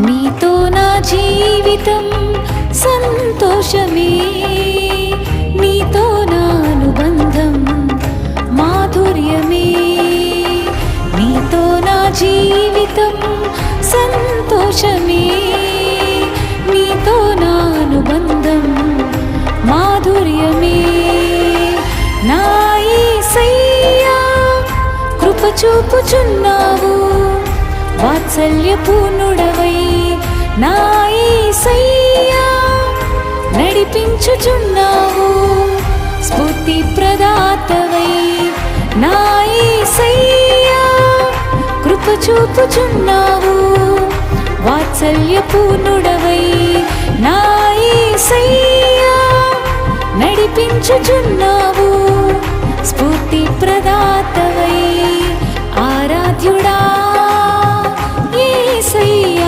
నీతో నా జీవితం సంతోషమే, నీతో నా అనుబంధం మాధుర్యమే. నీతో నా జీవితం సంతోషమే, నీతో నా అనుబంధం మాధుర్యమే. నా యేసయ్యా కృప చూపుచున్నావు, వాత్సల్యపూర్ణుడవై. నా యేసయ్యా నడిపించుచున్నావు, స్ఫూర్తి ప్రదాతవై. నా యేసయ్యా కృప చూపుచున్నావు, వాత్సల్యపూర్ణుడవై. నా యేసయ్యా నడిపించుచున్నావు, స్ఫూర్తి ప్రదాతవై. ఆరాధ్యుడా